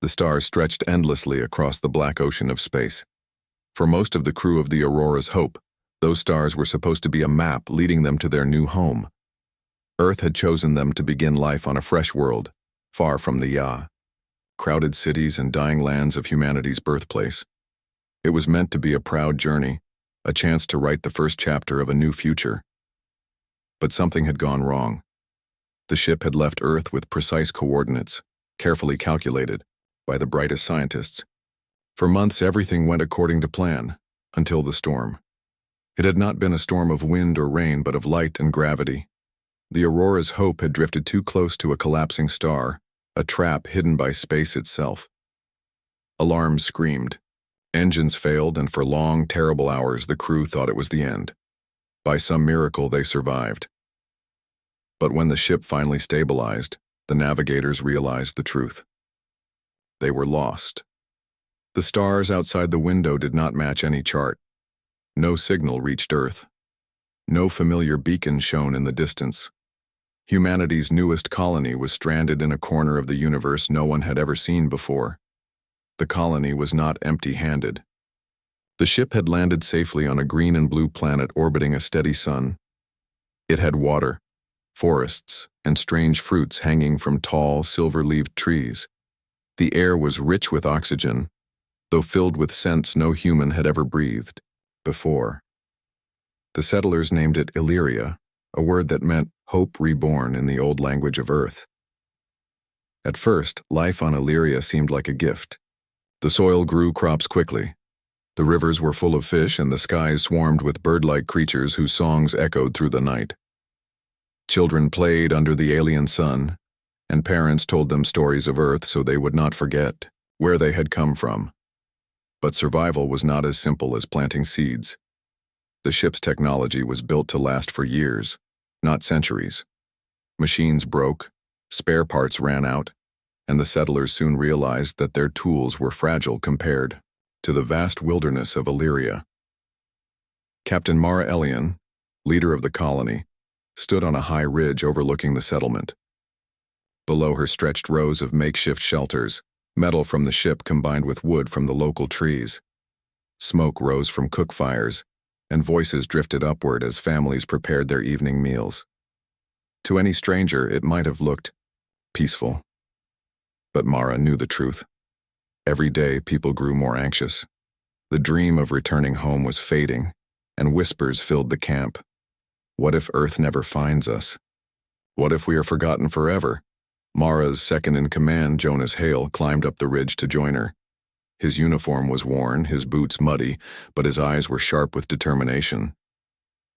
The stars stretched endlessly across the black ocean of space. For most of the crew of the Aurora's Hope, those stars were supposed to be a map leading them to their new home. Earth had chosen them to begin life on a fresh world, far from the crowded cities and dying lands of humanity's birthplace. It was meant to be a proud journey, a chance to write the first chapter of a new future. But something had gone wrong. The ship had left Earth with precise coordinates, carefully calculated by the brightest scientists. For months, everything went according to plan, until the storm. It had not been a storm of wind or rain, but of light and gravity. The Aurora's Hope had drifted too close to a collapsing star, a trap hidden by space itself. Alarms screamed. Engines failed, and for long, terrible hours the crew thought it was the end. By some miracle, they survived. But when the ship finally stabilized, the navigators realized the truth. They were lost. The stars outside the window did not match any chart. No signal reached Earth. No familiar beacon shone in the distance. Humanity's newest colony was stranded in a corner of the universe no one had ever seen before. The colony was not empty-handed. The ship had landed safely on a green and blue planet orbiting a steady sun. It had water, forests, and strange fruits hanging from tall, silver-leaved trees. The air was rich with oxygen, though filled with scents no human had ever breathed before. The settlers named it Illyria, a word that meant hope reborn in the old language of Earth. At first, life on Illyria seemed like a gift. The soil grew crops quickly. The rivers were full of fish, and the skies swarmed with bird-like creatures whose songs echoed through the night. Children played under the alien sun, and parents told them stories of Earth so they would not forget where they had come from. But survival was not as simple as planting seeds. The ship's technology was built to last for years, not centuries. Machines broke, spare parts ran out, and the settlers soon realized that their tools were fragile compared to the vast wilderness of Illyria. Captain Mara Elian, leader of the colony, stood on a high ridge overlooking the settlement. Below her stretched rows of makeshift shelters, metal from the ship combined with wood from the local trees. Smoke rose from cook fires, and voices drifted upward as families prepared their evening meals. To any stranger, it might have looked peaceful. But Mara knew the truth. Every day, people grew more anxious. The dream of returning home was fading, and whispers filled the camp. What if Earth never finds us? What if we are forgotten forever? Mara's second-in-command, Jonas Hale, climbed up the ridge to join her. His uniform was worn, his boots muddy, but his eyes were sharp with determination.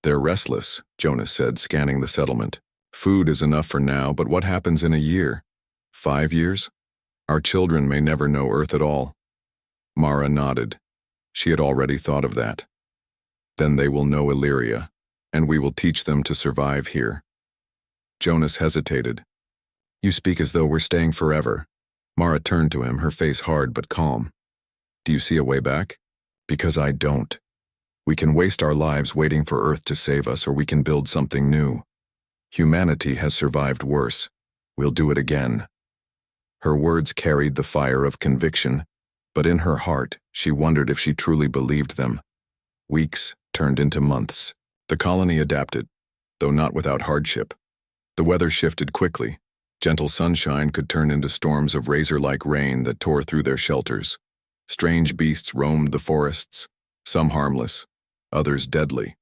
"They're restless," Jonas said, scanning the settlement. "Food is enough for now, but what happens in a year? 5 years? Our children may never know Earth at all." Mara nodded. She had already thought of that. "Then they will know Illyria, and we will teach them to survive here." Jonas hesitated. "You speak as though we're staying forever." Mara turned to him, her face hard but calm. "Do you see a way back? Because I don't. We can waste our lives waiting for Earth to save us, or we can build something new. Humanity has survived worse. We'll do it again." Her words carried the fire of conviction, but in her heart, she wondered if she truly believed them. Weeks turned into months. The colony adapted, though not without hardship. The weather shifted quickly. Gentle sunshine could turn into storms of razor-like rain that tore through their shelters. Strange beasts roamed the forests, some harmless, others deadly.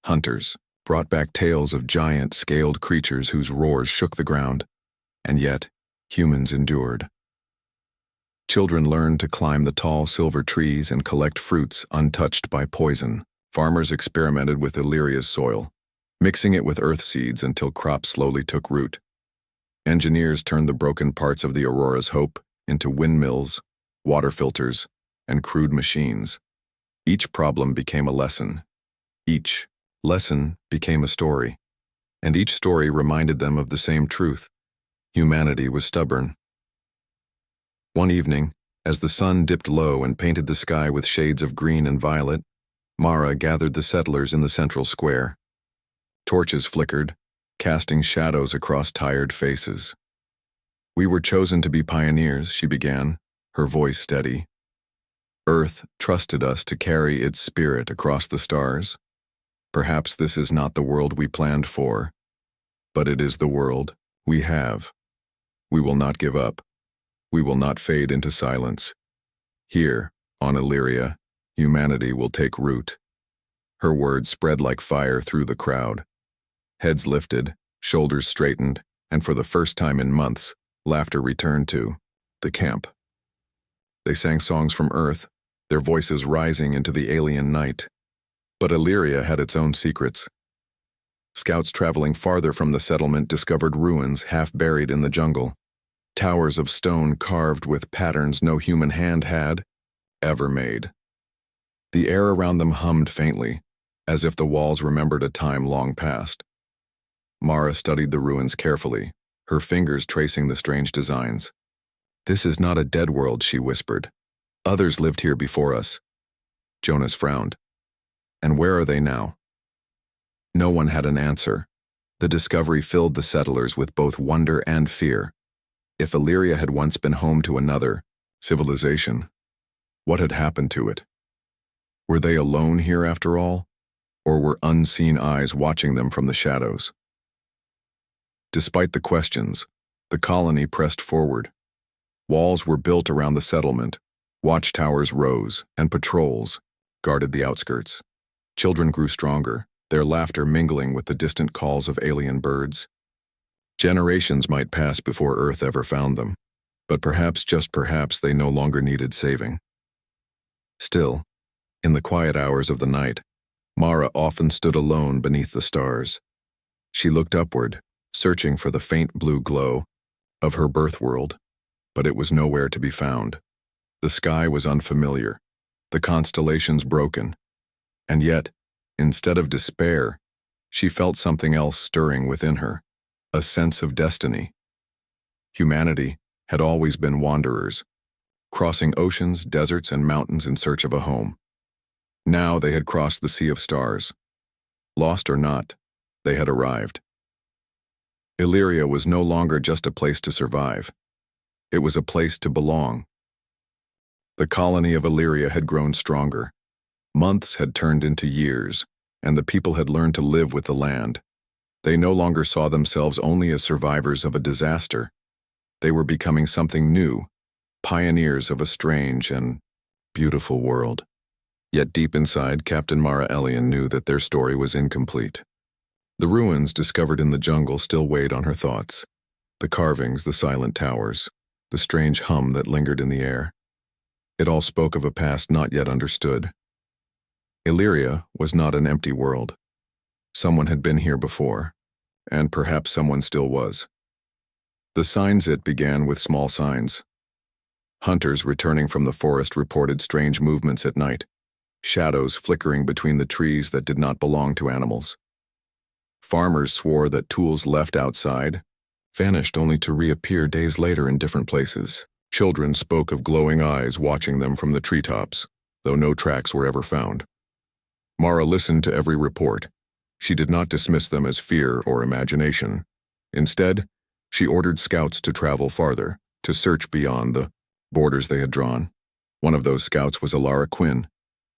Hunters brought back tales of giant, scaled creatures whose roars shook the ground, and yet humans endured. Children learned to climb the tall silver trees and collect fruits untouched by poison. Farmers experimented with Illyria's soil, mixing it with earth seeds until crops slowly took root. Engineers turned the broken parts of the Aurora's Hope into windmills, water filters, and crude machines. Each problem became a lesson. Each lesson became a story. And each story reminded them of the same truth. Humanity was stubborn. One evening, as the sun dipped low and painted the sky with shades of green and violet, Mara gathered the settlers in the central square. Torches flickered, casting shadows across tired faces. "We were chosen to be pioneers," she began, her voice steady. "Earth trusted us to carry its spirit across the stars. Perhaps this is not the world we planned for, but it is the world we have. We will not give up. We will not fade into silence. Here, on Illyria, humanity will take root." Her words spread like fire through the crowd. Heads lifted, shoulders straightened, and for the first time in months, laughter returned to the camp. They sang songs from Earth, their voices rising into the alien night. But Illyria had its own secrets. Scouts traveling farther from the settlement discovered ruins half buried in the jungle, towers of stone carved with patterns no human hand had ever made. The air around them hummed faintly, as if the walls remembered a time long past. Mara studied the ruins carefully, her fingers tracing the strange designs. "This is not a dead world," she whispered. "Others lived here before us." Jonas frowned. "And where are they now?" No one had an answer. The discovery filled the settlers with both wonder and fear. If Illyria had once been home to another civilization, what had happened to it? Were they alone here after all? Or were unseen eyes watching them from the shadows? Despite the questions, the colony pressed forward. Walls were built around the settlement, watchtowers rose, and patrols guarded the outskirts. Children grew stronger, their laughter mingling with the distant calls of alien birds. Generations might pass before Earth ever found them, but perhaps, just perhaps, they no longer needed saving. Still, in the quiet hours of the night, Mara often stood alone beneath the stars. She looked upward, searching for the faint blue glow of her birth world, but it was nowhere to be found. The sky was unfamiliar, the constellations broken, and yet, instead of despair, she felt something else stirring within her, a sense of destiny. Humanity had always been wanderers, crossing oceans, deserts, and mountains in search of a home. Now they had crossed the sea of stars. Lost or not, they had arrived. Illyria was no longer just a place to survive. It was a place to belong. The colony of Illyria had grown stronger. Months had turned into years, and the people had learned to live with the land. They no longer saw themselves only as survivors of a disaster. They were becoming something new, pioneers of a strange and beautiful world. Yet deep inside, Captain Mara Elian knew that their story was incomplete. The ruins discovered in the jungle still weighed on her thoughts. The carvings, the silent towers, the strange hum that lingered in the air. It all spoke of a past not yet understood. Illyria was not an empty world. Someone had been here before, and perhaps someone still was. The signs it began with small signs. Hunters returning from the forest reported strange movements at night, shadows flickering between the trees that did not belong to animals. Farmers swore that tools left outside vanished only to reappear days later in different places. Children spoke of glowing eyes watching them from the treetops, though no tracks were ever found. Mara listened to every report. She did not dismiss them as fear or imagination. Instead, she ordered scouts to travel farther, to search beyond the borders they had drawn. One of those scouts was Alara Quinn,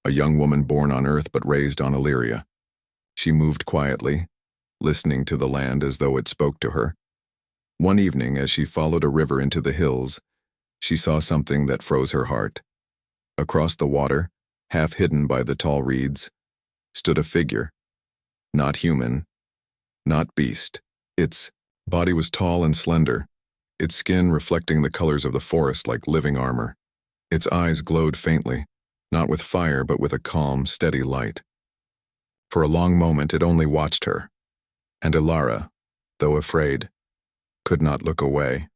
a young woman born on Earth but raised on Illyria. She moved quietly, listening to the land as though it spoke to her. One evening, as she followed a river into the hills, she saw something that froze her heart. Across the water, half hidden by the tall reeds, stood a figure. Not human, not beast. Its body was tall and slender, its skin reflecting the colors of the forest like living armor. Its eyes glowed faintly, not with fire but with a calm, steady light. For a long moment it only watched her, and Alara, though afraid, could not look away.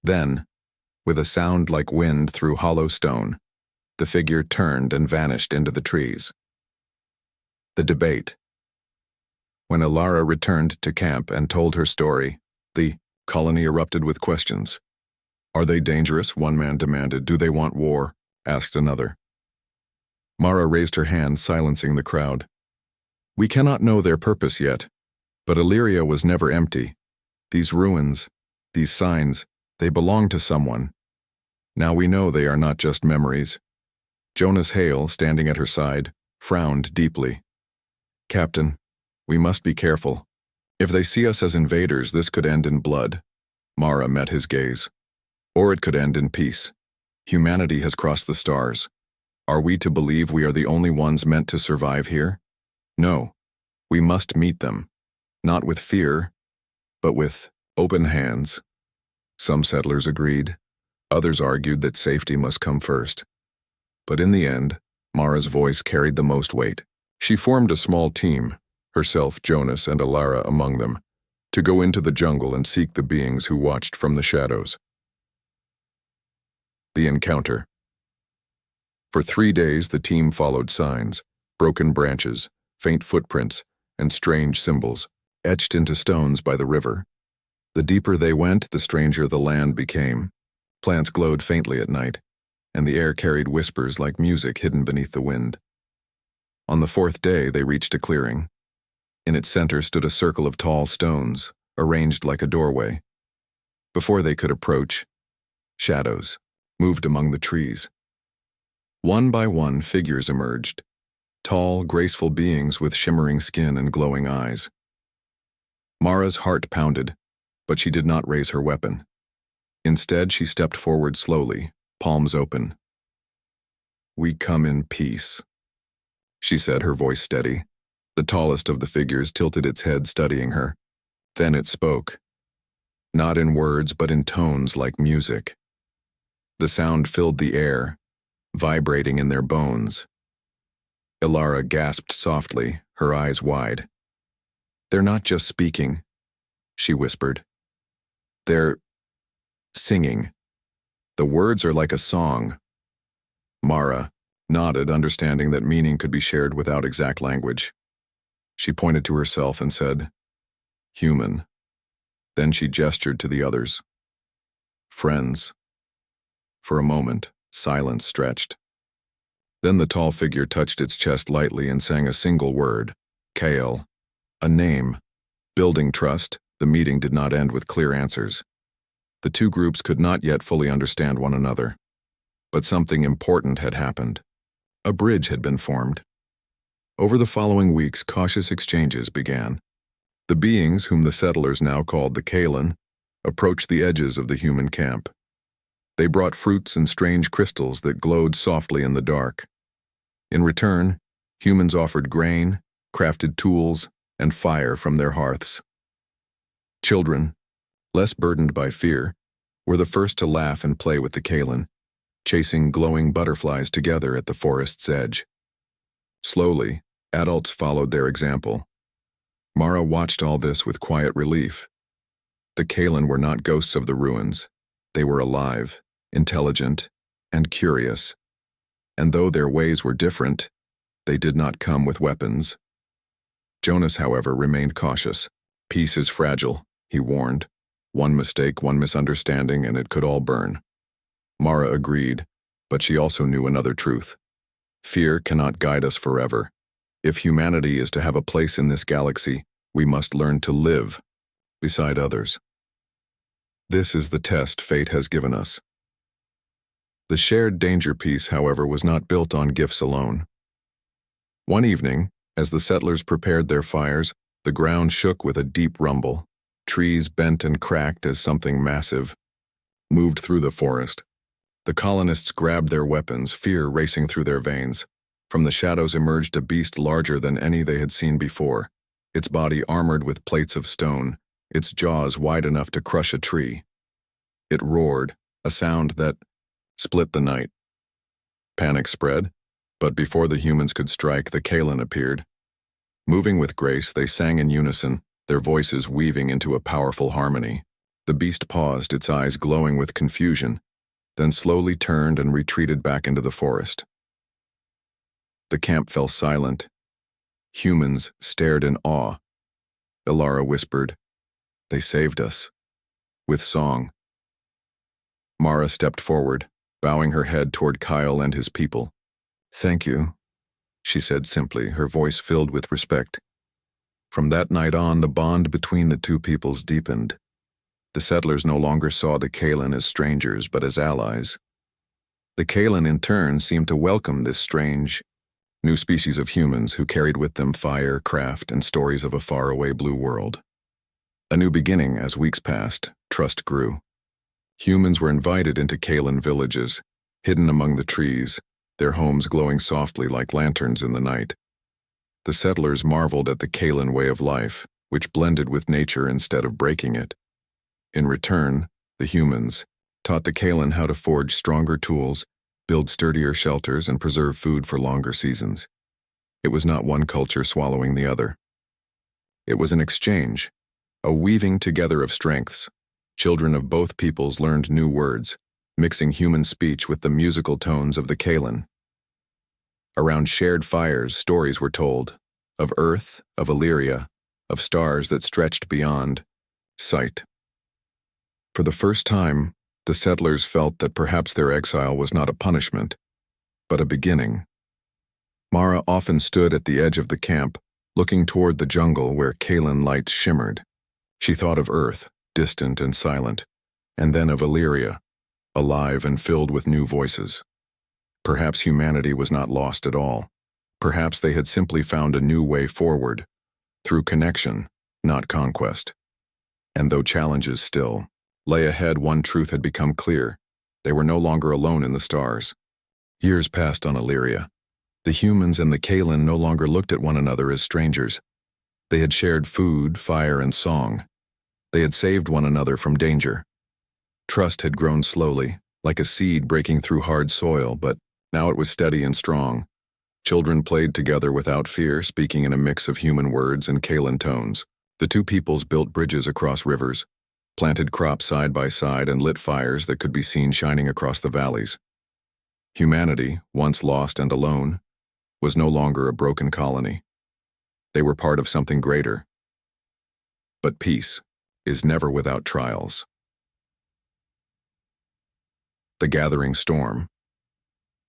Then, with a sound like wind through hollow stone, the figure turned and vanished into the trees. The debate. When Alara returned to camp and told her story, the colony erupted with questions. "Are they dangerous?" one man demanded. "Do they want war?" asked another. Mara raised her hand, silencing the crowd. "We cannot know their purpose yet, but Illyria was never empty. These ruins, These signs, they belong to someone. Now we know they are not just memories. Jonas Hale, standing at her side, frowned deeply. Captain, we must be careful. If they see us as invaders, this could end in blood. Mara met his gaze. Or it could end in peace. Humanity has crossed the stars. Are we to believe we are the only ones meant to survive here? No. We must meet them. Not with fear, but with open hands. Some settlers agreed. Others argued that safety must come first. But in the end, Mara's voice carried the most weight. She formed a small team, herself, Jonas, and Alara among them, to go into the jungle and seek the beings who watched from the shadows. The encounter. For 3 days, the team followed signs, broken branches, faint footprints, and strange symbols, etched into stones by the river. The deeper they went, the stranger the land became. Plants glowed faintly at night, and the air carried whispers like music hidden beneath the wind. On the 4th day, they reached a clearing. In its center stood a circle of tall stones, arranged like a doorway. Before they could approach, shadows moved among the trees. One by one, figures emerged, tall, graceful beings with shimmering skin and glowing eyes. Mara's heart pounded, but she did not raise her weapon. Instead, she stepped forward slowly, palms open. "We come in peace," she said, her voice steady. The tallest of the figures tilted its head, studying her. Then it spoke, not in words but in tones like music. The sound filled the air, vibrating in their bones. Alara gasped softly, her eyes wide. "They're not just speaking," she whispered. "They're singing. The words are like a song." Mara nodded, understanding that meaning could be shared without exact language. She pointed to herself and said, "Human." Then she gestured to the others. "Friends." For a moment, silence stretched. Then the tall figure touched its chest lightly and sang a single word, Kael, a name. Building trust, the meeting did not end with clear answers. The two groups could not yet fully understand one another. But something important had happened. A bridge had been formed. Over the following weeks, cautious exchanges began. The beings, whom the settlers now called the Kaelan, approached the edges of the human camp. They brought fruits and strange crystals that glowed softly in the dark. In return, humans offered grain, crafted tools, and fire from their hearths. Children, less burdened by fear, were the first to laugh and play with the Kaelan, chasing glowing butterflies together at the forest's edge. Slowly, adults followed their example. Mara watched all this with quiet relief. The Kaelan were not ghosts of the ruins. They were alive, intelligent, and curious. And though their ways were different, they did not come with weapons. Jonas, however, remained cautious. "Peace is fragile," he warned. "One mistake, one misunderstanding, and it could all burn." Mara agreed, but she also knew another truth. Fear cannot guide us forever. If humanity is to have a place in this galaxy, we must learn to live beside others. This is the test fate has given us. The shared danger piece, however, was not built on gifts alone. One evening, as the settlers prepared their fires, the ground shook with a deep rumble. Trees bent and cracked as something massive moved through the forest. The colonists grabbed their weapons, fear racing through their veins. From the shadows emerged a beast larger than any they had seen before, its body armored with plates of stone, its jaws wide enough to crush a tree. It roared, a sound that split the night. Panic spread, but before the humans could strike, the Kaelan appeared. Moving with grace, they sang in unison, their voices weaving into a powerful harmony. The beast paused, its eyes glowing with confusion, then slowly turned and retreated back into the forest. The camp fell silent. Humans stared in awe. Alara whispered, "They saved us." With song. Mara stepped forward, bowing her head toward Kyle and his people. "Thank you," she said simply, her voice filled with respect. From that night on, the bond between the two peoples deepened. The settlers no longer saw the Kalan as strangers but as allies. The Kalan in turn seemed to welcome this strange, new species of humans who carried with them fire, craft, and stories of a faraway blue world. A new beginning. As weeks passed, trust grew. Humans were invited into Kalan villages, hidden among the trees, their homes glowing softly like lanterns in the night. The settlers marveled at the Kalan way of life, which blended with nature instead of breaking it. In return, the humans taught the Kalan how to forge stronger tools, build sturdier shelters, and preserve food for longer seasons. It was not one culture swallowing the other. It was an exchange, a weaving together of strengths. Children of both peoples learned new words, mixing human speech with the musical tones of the Kalan. Around shared fires, stories were told, of Earth, of Illyria, of stars that stretched beyond sight. For the first time, the settlers felt that perhaps their exile was not a punishment, but a beginning. Mara often stood at the edge of the camp, looking toward the jungle where Kalan lights shimmered. She thought of Earth, distant and silent, and then of Illyria, alive and filled with new voices. Perhaps humanity was not lost at all. Perhaps they had simply found a new way forward, through connection, not conquest. And though challenges still lay ahead, one truth had become clear. They were no longer alone in the stars. Years passed on Illyria. The humans and the Kalan no longer looked at one another as strangers. They had shared food, fire, and song. They had saved one another from danger. Trust had grown slowly, like a seed breaking through hard soil, but now it was steady and strong. Children played together without fear, speaking in a mix of human words and Kalan tones. The two peoples built bridges across rivers, planted crops side by side, and lit fires that could be seen shining across the valleys. Humanity, once lost and alone, was no longer a broken colony. They were part of something greater. But peace is never without trials. The gathering storm.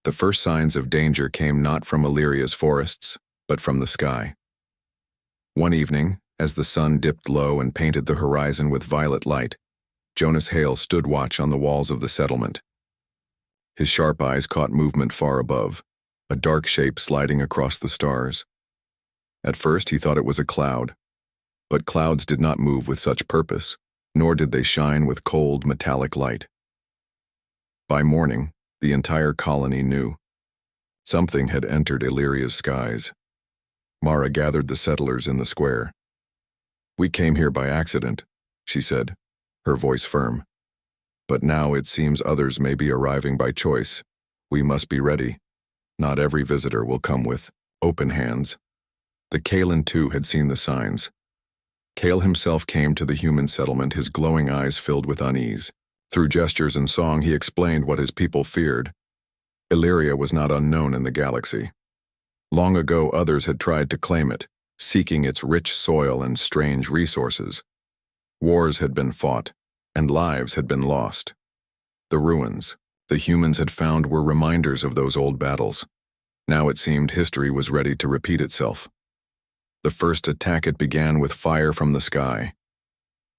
The first signs of danger came not from Illyria's forests, but from the sky. One evening, as the sun dipped low and painted the horizon with violet light, Jonas Hale stood watch on the walls of the settlement. His sharp eyes caught movement far above, a dark shape sliding across the stars. At first he thought it was a cloud, but clouds did not move with such purpose, nor did they shine with cold, metallic light. By morning, the entire colony knew. Something had entered Illyria's skies. Mara gathered the settlers in the square. "We came here by accident," she said, her voice firm. "But now it seems others may be arriving by choice. We must be ready. Not every visitor will come with open hands." The Kalan too had seen the signs. Kale himself came to the human settlement, his glowing eyes filled with unease. Through gestures and song he explained what his people feared. Illyria was not unknown in the galaxy. Long ago others had tried to claim it, seeking its rich soil and strange resources. Wars had been fought, and lives had been lost. The ruins the humans had found were reminders of those old battles. Now it seemed history was ready to repeat itself. The first attack, it began with fire from the sky.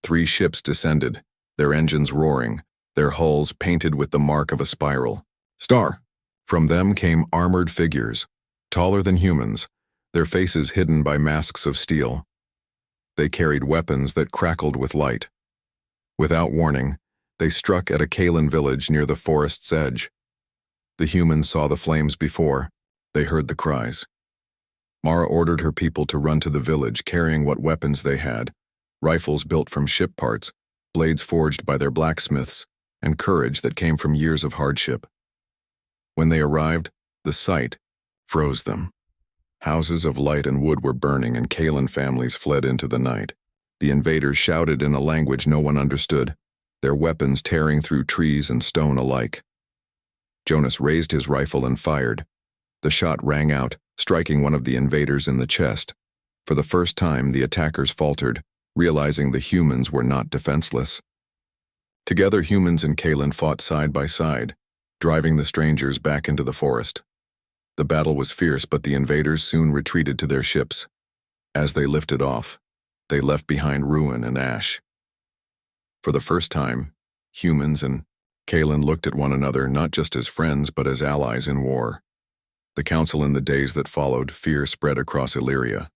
3 ships descended, their engines roaring, their hulls painted with the mark of a spiral. Star! From them came armored figures, taller than humans, their faces hidden by masks of steel. They carried weapons that crackled with light. Without warning, they struck at a Kalan village near the forest's edge. The humans saw the flames before. They heard the cries. Mara ordered her people to run to the village, carrying what weapons they had: rifles built from ship parts, blades forged by their blacksmiths, and courage that came from years of hardship. When they arrived, the sight froze them. Houses of light and wood were burning, and Kalan families fled into the night. The invaders shouted in a language no one understood, their weapons tearing through trees and stone alike. Jonas raised his rifle and fired. The shot rang out, striking one of the invaders in the chest. For the first time, the attackers faltered, realizing the humans were not defenseless. Together, humans and Kalan fought side by side, driving the strangers back into the forest. The battle was fierce, but the invaders soon retreated to their ships. As they lifted off, they left behind ruin and ash. For the first time, humans and Kalen looked at one another not just as friends but as allies in war. The council in the days that followed, fear spread across Illyria.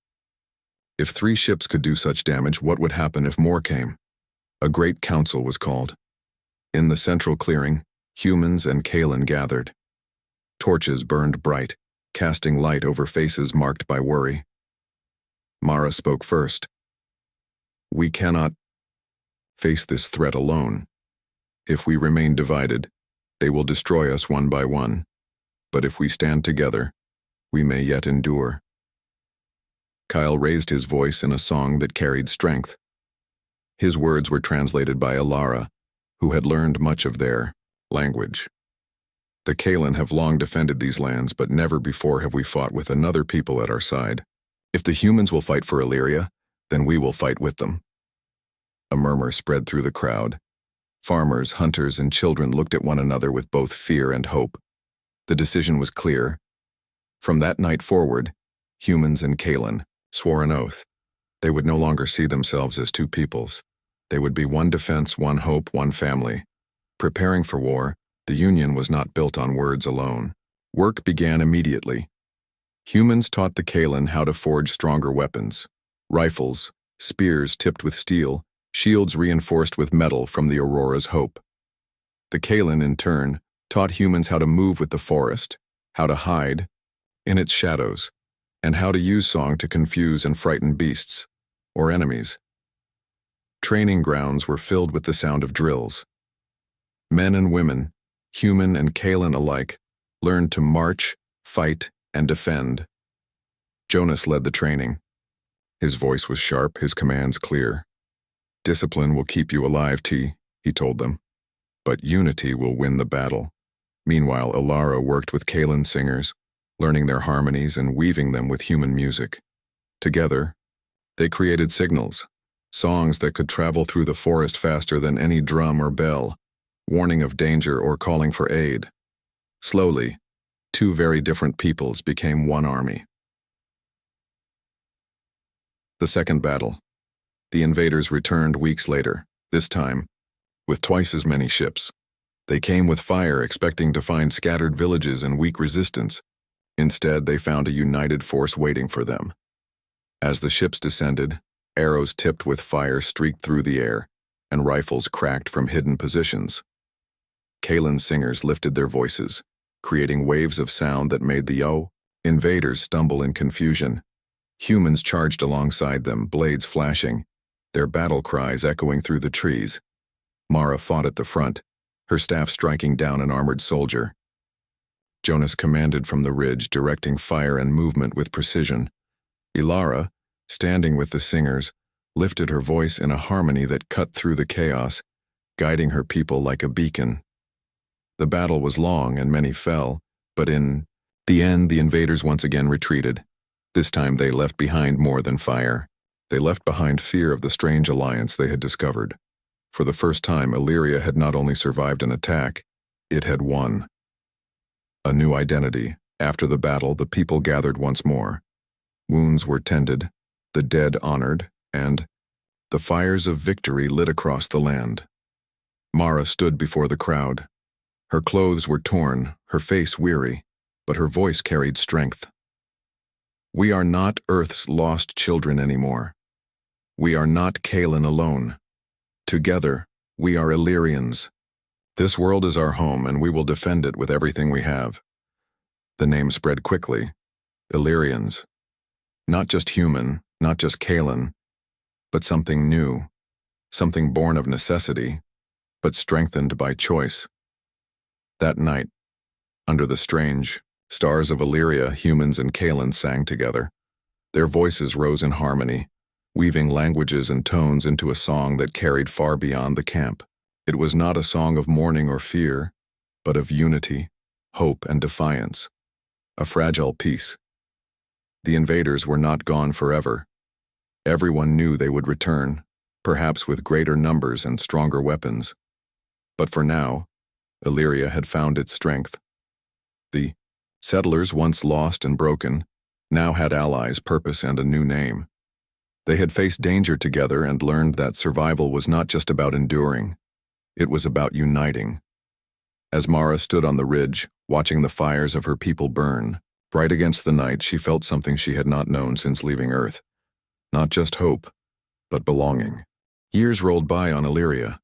If 3 ships could do such damage, what would happen if more came? A great council was called. In the central clearing, humans and Kalen gathered. Torches burned bright, casting light over faces marked by worry. Mara spoke first. We cannot face this threat alone. If we remain divided, they will destroy us one by one. But if we stand together, we may yet endure. Kyle raised his voice in a song that carried strength. His words were translated by Alara, who had learned much of their language. The Kalen have long defended these lands, but never before have we fought with another people at our side. If the humans will fight for Illyria, then we will fight with them. A murmur spread through the crowd. Farmers, hunters, and children looked at one another with both fear and hope. The decision was clear. From that night forward, humans and Kalen swore an oath. They would no longer see themselves as 2 peoples. They would be one defense, one hope, one family. Preparing for war, the Union was not built on words alone. Work began immediately. Humans taught the Kalen how to forge stronger weapons. Rifles, spears tipped with steel, shields reinforced with metal from the Aurora's hope. The Kalen, in turn, taught humans how to move with the forest, how to hide in its shadows, and how to use song to confuse and frighten beasts or enemies. Training grounds were filled with the sound of drills. Men and women, human and Kalen alike, learned to march, fight, and defend. Jonas led the training. His voice was sharp, his commands clear. Discipline will keep you alive, T, he told them. But unity will win the battle. Meanwhile, Alara worked with Kalen singers, learning their harmonies and weaving them with human music. Together, they created signals, songs that could travel through the forest faster than any drum or bell, warning of danger or calling for aid. Slowly, 2 very different peoples became one army. The second battle. The invaders returned weeks later, this time with twice as many ships. They came with fire, expecting to find scattered villages and weak resistance. Instead, they found a united force waiting for them. As the ships descended, arrows tipped with fire streaked through the air, and rifles cracked from hidden positions. Kalen singers lifted their voices, creating waves of sound that made the invaders stumble in confusion. Humans charged alongside them, blades flashing, their battle cries echoing through the trees. Mara fought at the front, her staff striking down an armored soldier. Jonas commanded from the ridge, directing fire and movement with precision. Ilara, standing with the singers, lifted her voice in a harmony that cut through the chaos, guiding her people like a beacon. The battle was long and many fell, but in the end the invaders once again retreated. This time they left behind more than fire. They left behind fear of the strange alliance they had discovered. For the first time, Illyria had not only survived an attack, it had won. A new identity. After the battle, the people gathered once more. Wounds were tended, the dead honored, and the fires of victory lit across the land. Mara stood before the crowd. Her clothes were torn, her face weary, but her voice carried strength. We are not Earth's lost children anymore. We are not Kalen alone. Together, we are Illyrians. This world is our home, and we will defend it with everything we have. The name spread quickly. Illyrians. Not just human, not just Kalen, but something new, something born of necessity, but strengthened by choice. That night, under the strange stars of Illyria, humans and Kalen sang together. Their voices rose in harmony, weaving languages and tones into a song that carried far beyond the camp. It was not a song of mourning or fear, but of unity, hope, and defiance. A fragile peace. The invaders were not gone forever. Everyone knew they would return, perhaps with greater numbers and stronger weapons. But for now, Illyria had found its strength. The settlers, once lost and broken, now had allies, purpose, and a new name. They had faced danger together and learned that survival was not just about enduring, it was about uniting. As Mara stood on the ridge, watching the fires of her people burn, bright against the night, she felt something she had not known since leaving Earth. Not just hope, but belonging. Years rolled by on Illyria.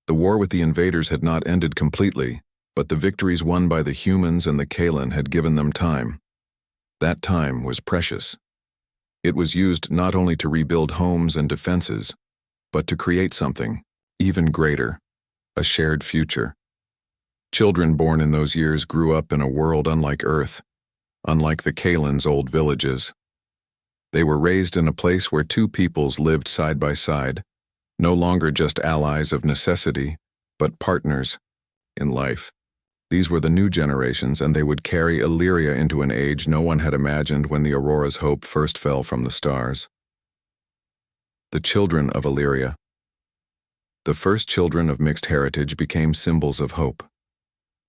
The war with the invaders had not ended completely, but the victories won by the humans and the Kalan had given them time. That time was precious. It was used not only to rebuild homes and defenses, but to create something even greater, a shared future. Children born in those years grew up in a world unlike Earth, unlike the Kalan's old villages. They were raised in a place where two peoples lived side by side, no longer just allies of necessity, but partners in life. These were the new generations, and they would carry Illyria into an age no one had imagined when the Aurora's hope first fell from the stars. The children of Illyria. The first children of mixed heritage became symbols of hope.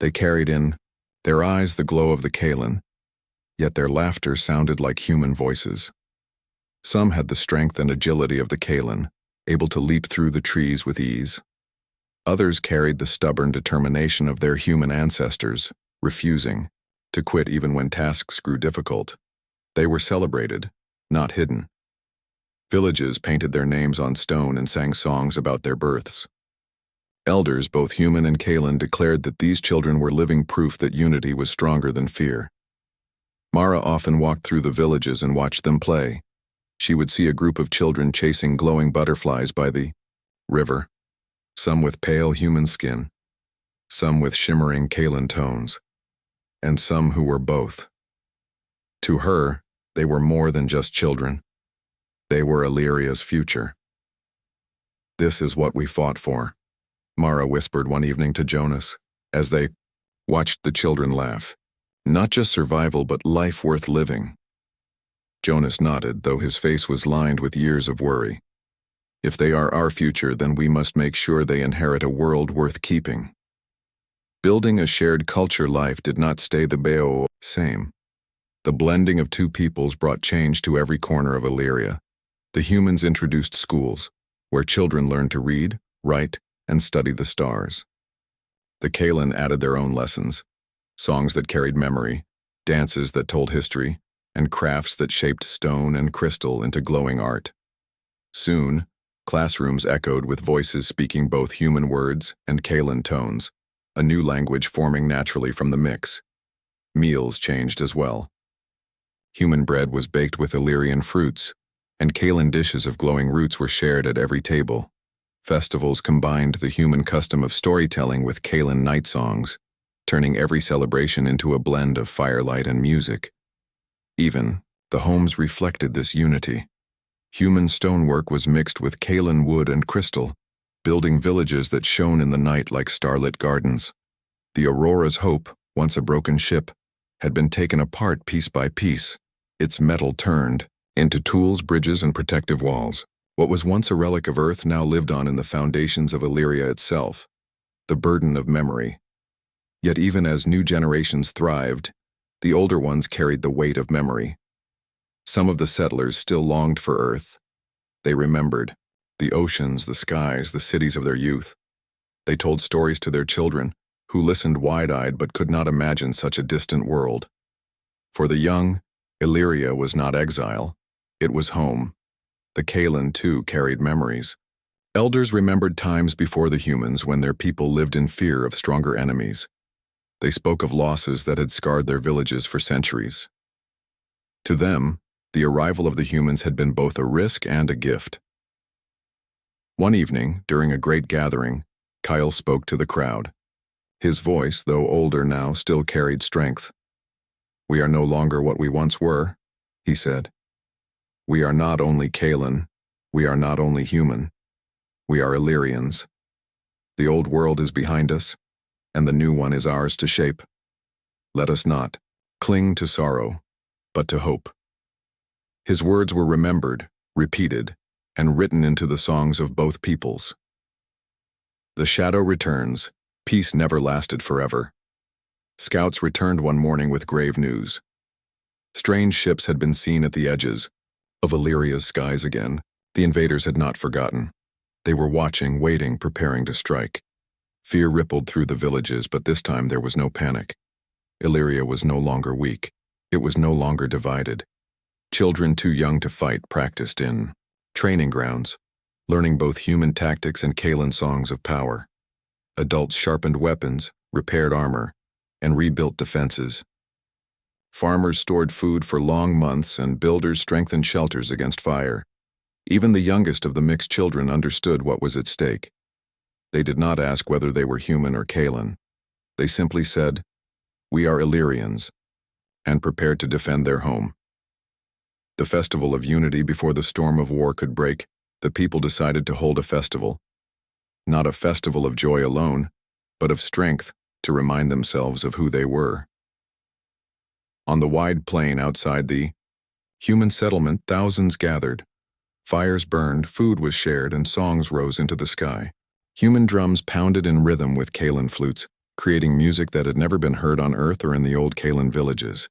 They carried in their eyes the glow of the Kalan, yet their laughter sounded like human voices. Some had the strength and agility of the Kalan, able to leap through the trees with ease. Others carried the stubborn determination of their human ancestors, refusing to quit even when tasks grew difficult. They were celebrated, not hidden. Villages painted their names on stone and sang songs about their births. Elders, both human and Kalan, declared that these children were living proof that unity was stronger than fear. Mara often walked through the villages and watched them play. She would see a group of children chasing glowing butterflies by the river, some with pale human skin, some with shimmering Kalan tones, and some who were both. To her, they were more than just children. They were Illyria's future. "This is what we fought for," Mara whispered one evening to Jonas, as they watched the children laugh. "Not just survival, but life worth living." Jonas nodded, though his face was lined with years of worry. "If they are our future, then we must make sure they inherit a world worth keeping." Building a shared culture life did not stay the same. The blending of two peoples brought change to every corner of Illyria. The humans introduced schools, where children learned to read, write, and study the stars. The Kalan added their own lessons, songs that carried memory, dances that told history, and crafts that shaped stone and crystal into glowing art. Soon, classrooms echoed with voices speaking both human words and Kalan tones, a new language forming naturally from the mix. Meals changed as well. Human bread was baked with Illyrian fruits, and Kalan dishes of glowing roots were shared at every table. Festivals combined the human custom of storytelling with Kalan night songs, turning every celebration into a blend of firelight and music. Even, the homes reflected this unity. Human stonework was mixed with Kalan wood and crystal, building villages that shone in the night like starlit gardens. The Aurora's hope, once a broken ship, had been taken apart piece by piece, its metal turned into tools, bridges, and protective walls. What was once a relic of Earth now lived on in the foundations of Illyria itself, the burden of memory. Yet even as new generations thrived, the older ones carried the weight of memory. Some of the settlers still longed for Earth. They remembered the oceans, the skies, the cities of their youth. They told stories to their children, who listened wide-eyed but could not imagine such a distant world. For the young, Illyria was not exile, it was home. The Kalan, too, carried memories. Elders remembered times before the humans when their people lived in fear of stronger enemies. They spoke of losses that had scarred their villages for centuries. To them, the arrival of the humans had been both a risk and a gift. One evening, during a great gathering, Kyle spoke to the crowd. His voice, though older now, still carried strength. "We are no longer what we once were," he said. "We are not only Kalan, we are not only human. We are Illyrians. The old world is behind us, and the new one is ours to shape. Let us not cling to sorrow, but to hope." His words were remembered, repeated, and written into the songs of both peoples. The shadow returns. Peace never lasted forever. Scouts returned one morning with grave news. Strange ships had been seen at the edges, Of Illyria's skies again, the invaders had not forgotten. They were watching, waiting, preparing to strike. Fear rippled through the villages, but this time there was no panic. Illyria was no longer weak. It was no longer divided. Children too young to fight practiced in training grounds, learning both human tactics and Kaelan songs of power. Adults sharpened weapons, repaired armor, and rebuilt defenses. Farmers stored food for long months, and builders strengthened shelters against fire. Even the youngest of the mixed children understood what was at stake. They did not ask whether they were human or Kaelan. They simply said, "We are Illyrians," and prepared to defend their home. The festival of unity before the storm of war could break, the people decided to hold a festival. Not a festival of joy alone, but of strength to remind themselves of who they were. On the wide plain outside the human settlement, thousands gathered. Fires burned, food was shared, and songs rose into the sky. Human drums pounded in rhythm with Kaelan flutes, creating music that had never been heard on Earth or in the old Kaelan villages.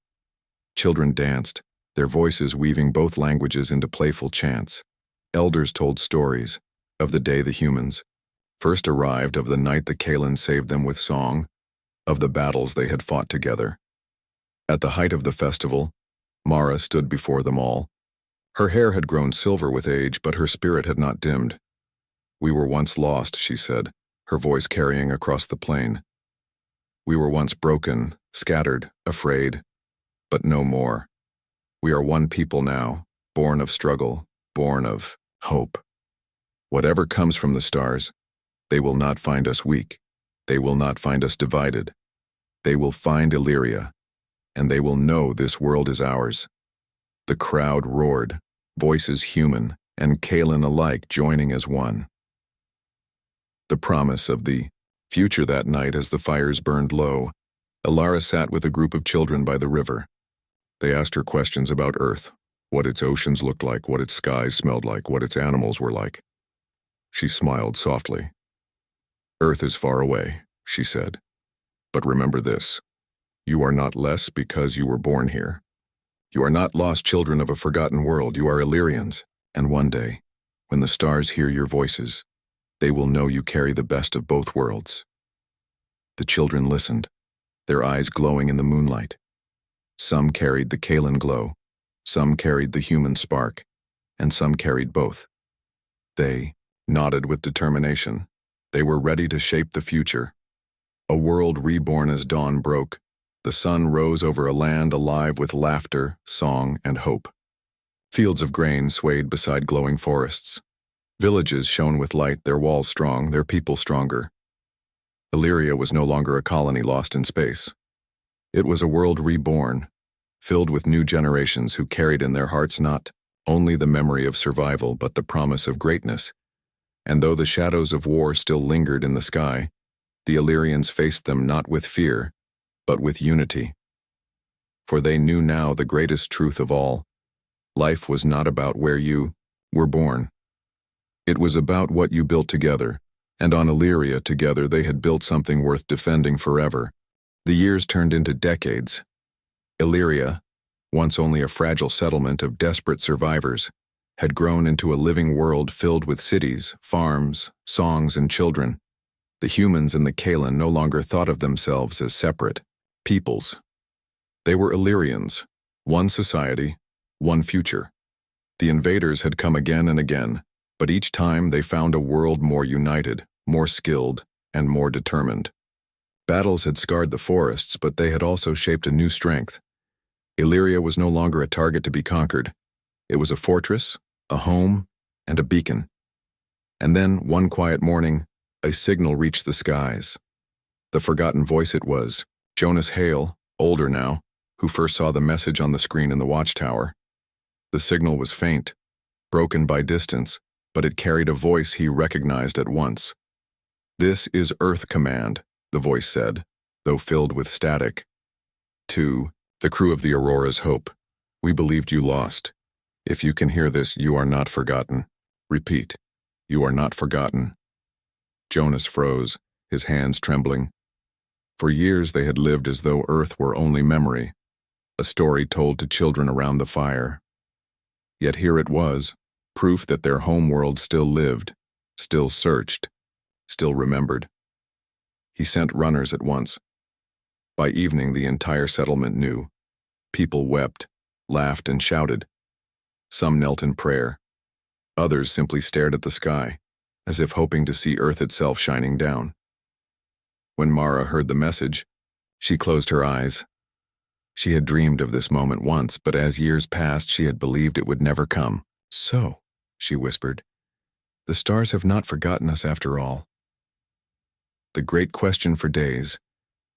Children danced, their voices weaving both languages into playful chants. Elders told stories of the day the humans first arrived, of the night the Kaelan saved them with song, of the battles they had fought together. At the height of the festival, Mara stood before them all. Her hair had grown silver with age, but her spirit had not dimmed. "We were once lost," she said, her voice carrying across the plain. "We were once broken, scattered, afraid, but no more. We are one people now, born of struggle, born of hope. Whatever comes from the stars, they will not find us weak. They will not find us divided. They will find Illyria, and they will know this world is ours." The crowd roared, voices human and Kaelan alike joining as one. The promise of the future that night as the fires burned low, Alara sat with a group of children by the river. They asked her questions about Earth, what its oceans looked like, what its skies smelled like, what its animals were like. She smiled softly. "Earth is far away," she said. "But remember this. You are not less because you were born here. You are not lost children of a forgotten world. You are Illyrians, and one day, when the stars hear your voices, they will know you carry the best of both worlds." The children listened, their eyes glowing in the moonlight. Some carried the Kaelan glow, some carried the human spark, and some carried both. They nodded with determination. They were ready to shape the future. A world reborn as dawn broke. The sun rose over a land alive with laughter, song, and hope. Fields of grain swayed beside glowing forests. Villages shone with light, their walls strong, their people stronger. Illyria was no longer a colony lost in space. It was a world reborn, filled with new generations who carried in their hearts not only the memory of survival but the promise of greatness. And though the shadows of war still lingered in the sky, the Illyrians faced them not with fear, but with unity. For they knew now the greatest truth of all. Life was not about where you were born. It was about what you built together, and on Illyria together they had built something worth defending forever. The years turned into decades. Illyria, once only a fragile settlement of desperate survivors, had grown into a living world filled with cities, farms, songs, and children. The humans and the Kaelan no longer thought of themselves as separate peoples. They were Illyrians, one society, one future. The invaders had come again and again, but each time they found a world more united, more skilled, and more determined. Battles had scarred the forests, but they had also shaped a new strength. Illyria was no longer a target to be conquered. It was a fortress, a home, and a beacon. And then, one quiet morning, a signal reached the skies. The forgotten voice it was, Jonas Hale, older now, who first saw the message on the screen in the watchtower. The signal was faint, broken by distance, but it carried a voice he recognized at once. "This is Earth Command," the voice said, though filled with static. "To the crew of the Aurora's Hope, we believed you lost. If you can hear this, you are not forgotten. Repeat, you are not forgotten." Jonas froze, his hands trembling. For years they had lived as though Earth were only memory, a story told to children around the fire. Yet here it was, proof that their homeworld still lived, still searched, still remembered. He sent runners at once. By evening, the entire settlement knew. People wept, laughed, and shouted. Some knelt in prayer. Others simply stared at the sky, as if hoping to see Earth itself shining down. When Mara heard the message, she closed her eyes. She had dreamed of this moment once, but as years passed, she had believed it would never come. "So," she whispered, "the stars have not forgotten us after all." The great question for days,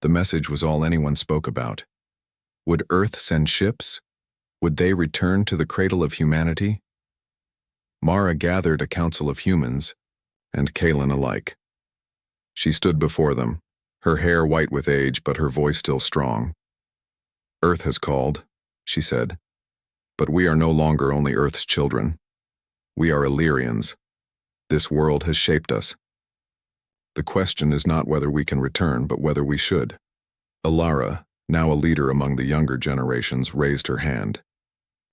the message was all anyone spoke about. Would Earth send ships? Would they return to the cradle of humanity? Mara gathered a council of humans, and Kaelin alike. She stood before them, her hair white with age but her voice still strong. "Earth has called," she said, "but we are no longer only Earth's children. We are Illyrians. This world has shaped us. The question is not whether we can return, but whether we should." Alara, now a leader among the younger generations, raised her hand.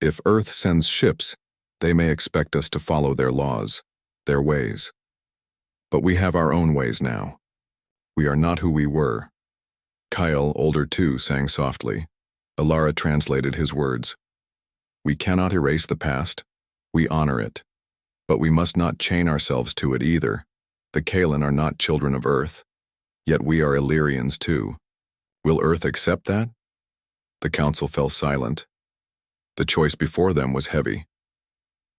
"If Earth sends ships, they may expect us to follow their laws, their ways. But we have our own ways now. We are not who we were." Kyle, older too, sang softly. Alara translated his words. "We cannot erase the past. We honor it. But we must not chain ourselves to it either. The Kaelin are not children of Earth. Yet we are Illyrians too. Will Earth accept that?" The council fell silent. The choice before them was heavy.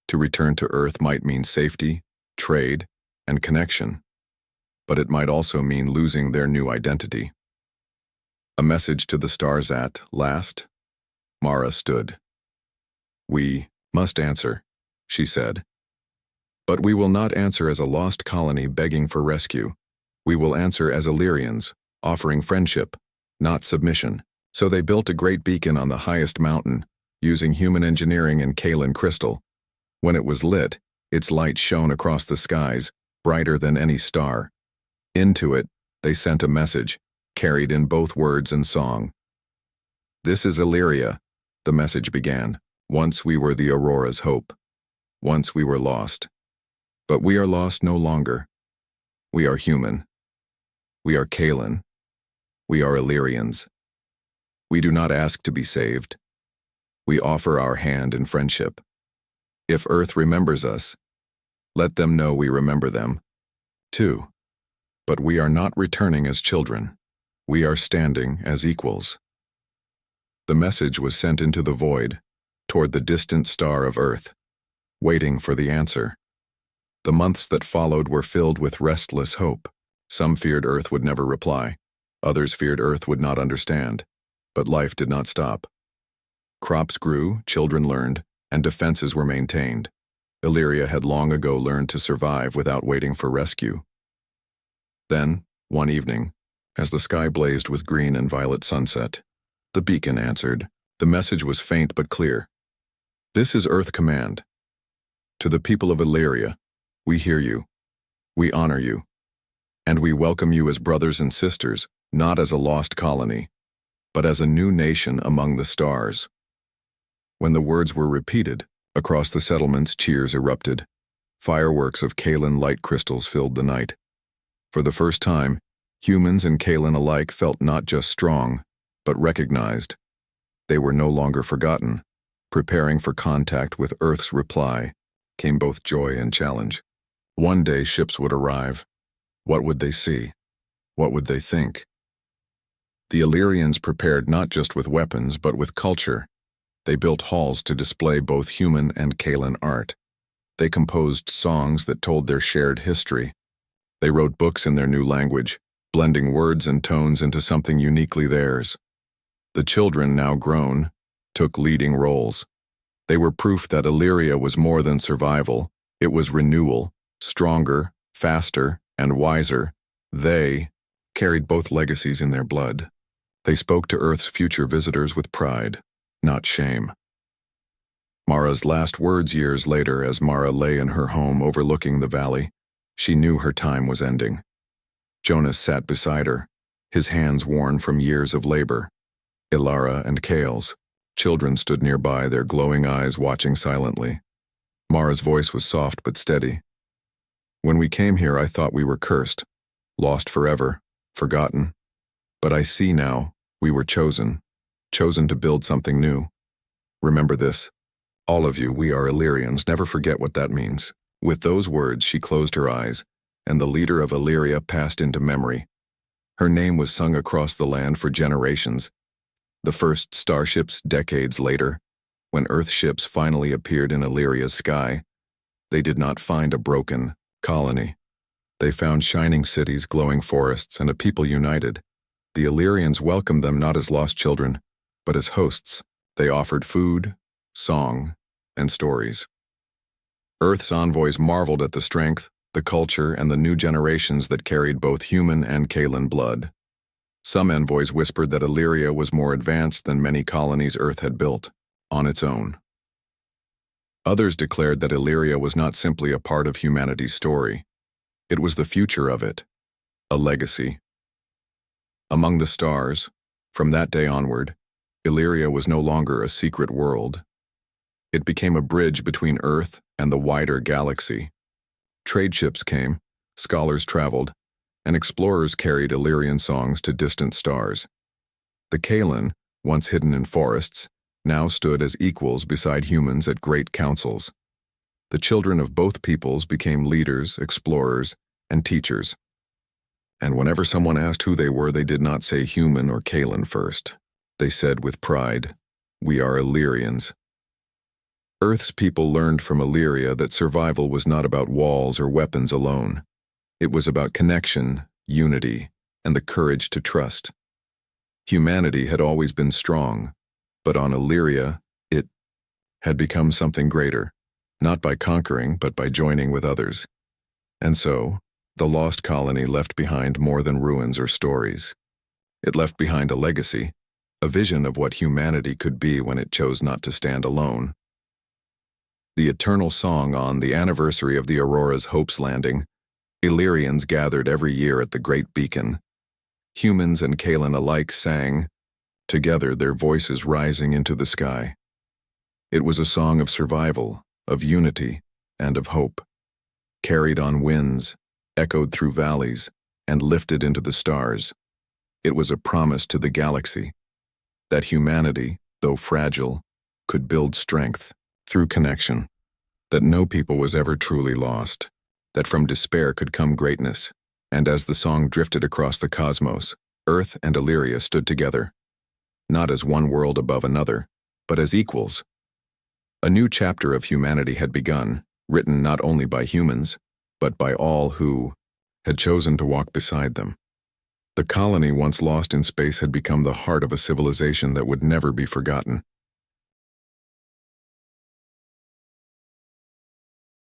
To return to Earth might mean safety, trade, and connection. But it might also mean losing their new identity. A message to the stars at last. Mara stood. "We must answer," she said. "But we will not answer as a lost colony begging for rescue. We will answer as Illyrians, offering friendship, not submission." So they built a great beacon on the highest mountain, using human engineering and Kaelin crystal. When it was lit, its light shone across the skies, brighter than any star. Into it, they sent a message, carried in both words and song. "This is Illyria," the message began. "Once we were the Aurora's hope. Once we were lost. But we are lost no longer. We are human. We are Kaelin. We are Illyrians. We do not ask to be saved. We offer our hand in friendship. If Earth remembers us, let them know we remember them, too. But we are not returning as children. We are standing as equals." The message was sent into the void, toward the distant star of Earth, waiting for the answer. The months that followed were filled with restless hope. Some feared Earth would never reply. Others feared Earth would not understand. But life did not stop. Crops grew, children learned, and defenses were maintained. Illyria had long ago learned to survive without waiting for rescue. Then, one evening, as the sky blazed with green and violet sunset, the beacon answered. The message was faint but clear. "This is Earth Command. To the people of Illyria, we hear you. We honor you. And we welcome you as brothers and sisters, not as a lost colony, but as a new nation among the stars." When the words were repeated, across the settlements cheers erupted. Fireworks of Kaelin light crystals filled the night. For the first time, humans and Kaelin alike felt not just strong, but recognized. They were no longer forgotten. Preparing for contact with Earth's reply came both joy and challenge. One day ships would arrive. What would they see? What would they think? The Illyrians prepared not just with weapons, but with culture. They built halls to display both human and Kaelin art. They composed songs that told their shared history. They wrote books in their new language, blending words and tones into something uniquely theirs. The children, now grown, took leading roles. They were proof that Illyria was more than survival. It was renewal, stronger, faster, and wiser. They carried both legacies in their blood. They spoke to Earth's future visitors with pride, not shame. Mara's last words years later, as Mara lay in her home overlooking the valley, she knew her time was ending. Jonas sat beside her, his hands worn from years of labor. Ilara and Kales, Children stood nearby, their glowing eyes watching silently. Mara's voice was soft but steady. When we came here, I thought we were cursed, lost forever, forgotten. But I see now, we were chosen to build something new. Remember this. All of you, we are Illyrians, never forget what that means. With those words, she closed her eyes, and the leader of Illyria passed into memory. Her name was sung across the land for generations. The first starships decades later, when Earth ships finally appeared in Illyria's sky, they did not find a broken colony. They found shining cities, glowing forests, and a people united. The Illyrians welcomed them not as lost children, but as hosts. They offered food, song, and stories. Earth's envoys marveled at the strength, the culture, and the new generations that carried both human and Kaelan blood. Some envoys whispered that Illyria was more advanced than many colonies Earth had built, on its own. Others declared that Illyria was not simply a part of humanity's story. It was the future of it, a legacy. Among the stars, from that day onward, Illyria was no longer a secret world. It became a bridge between Earth and the wider galaxy. Trade ships came, scholars traveled, and explorers carried Illyrian songs to distant stars. The Kaelan, once hidden in forests, now stood as equals beside humans at great councils. The children of both peoples became leaders, explorers, and teachers. And whenever someone asked who they were, they did not say human or Kaelan first. They said with pride, "We are Illyrians." Earth's people learned from Illyria that survival was not about walls or weapons alone. It was about connection, unity, and the courage to trust. Humanity had always been strong, but on Illyria, it had become something greater, not by conquering, but by joining with others. And so, the lost colony left behind more than ruins or stories. It left behind a legacy, a vision of what humanity could be when it chose not to stand alone. The eternal song on the anniversary of the Aurora's Hope's landing, Illyrians gathered every year at the Great Beacon. Humans and Kaelan alike sang, together their voices rising into the sky. It was a song of survival, of unity, and of hope. Carried on winds, echoed through valleys, and lifted into the stars. It was a promise to the galaxy that humanity, though fragile, could build strength through connection, that no people was ever truly lost, that from despair could come greatness, and as the song drifted across the cosmos, Earth and Illyria stood together, not as one world above another, but as equals. A new chapter of humanity had begun, written not only by humans, but by all who had chosen to walk beside them. The colony once lost in space had become the heart of a civilization that would never be forgotten.